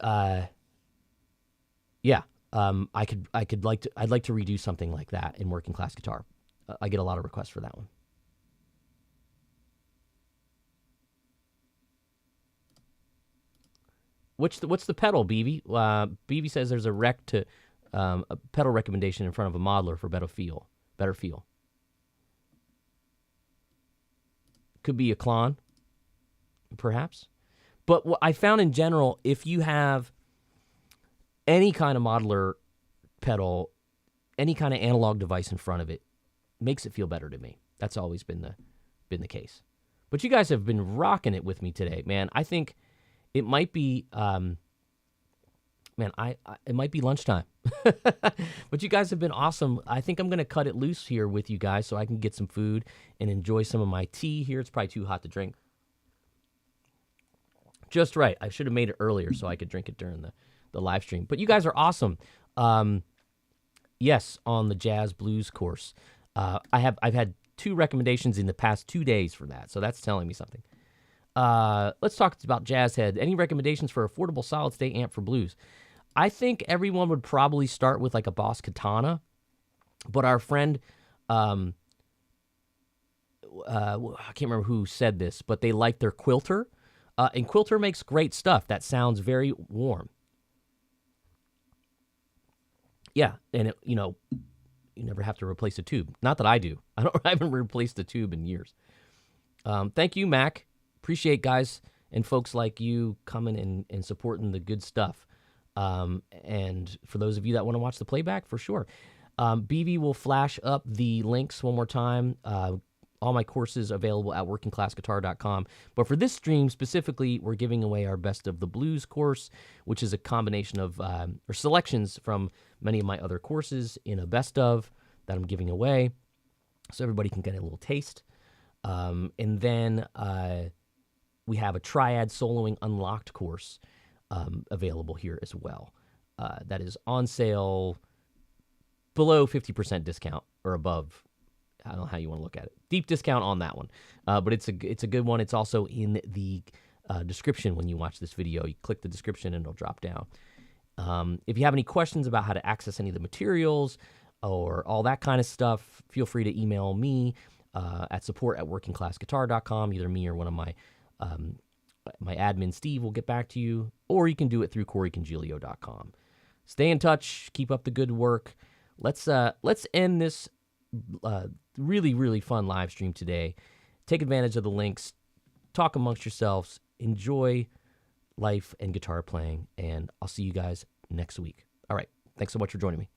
yeah, I'd like to redo something like that in working class guitar. I get a lot of requests for that one. What's the pedal, BB? BB says there's a pedal recommendation in front of a modeler for better feel. Could be a Klon, perhaps. But what I found in general, if you have any kind of modeler pedal, any kind of analog device in front of it, makes it feel better to me. That's always been the case. But you guys have been rocking it with me today, man. I think it might be, it might be lunchtime. But you guys have been awesome. I think I'm going to cut it loose here with you guys so I can get some food and enjoy some of my tea here. It's probably too hot to drink. Just right. I should have made it earlier so I could drink it during the live stream. But you guys are awesome. Yes, on the jazz blues course. I've had 2 recommendations in the past 2 days for that, so that's telling me something. Let's talk about Jazzhead. Any recommendations for affordable solid-state amp for blues? I think everyone would probably start with like a Boss Katana, but our friend, I can't remember who said this, but they like their Quilter, and Quilter makes great stuff that sounds very warm. Yeah, and you never have to replace a tube. Not that I do. I haven't replaced a tube in years. Thank you, Mac. Appreciate guys and folks like you coming and supporting the good stuff. And for those of you that want to watch the playback, for sure. BB will flash up the links one more time. All my courses available at workingclassguitar.com. But for this stream specifically, we're giving away our Best of the Blues course, which is a combination of or selections from many of my other courses in a best of that I'm giving away, so everybody can get a little taste. And then we have a Triad Soloing Unlocked course available here as well. That is on sale below 50% discount or above. I don't know how you want to look at it. Deep discount on that one. But it's a good one. It's also in the description when you watch this video. You click the description and it'll drop down. If you have any questions about how to access any of the materials or all that kind of stuff, feel free to email me at support@workingclassguitar.com. Either me or one of my admin, Steve, will get back to you. Or you can do it through CoreyCongilio.com. Stay in touch. Keep up the good work. Let's end this really, really fun live stream today. Take advantage of the links. Talk amongst yourselves. Enjoy life and guitar playing. And I'll see you guys next week. All right. Thanks so much for joining me.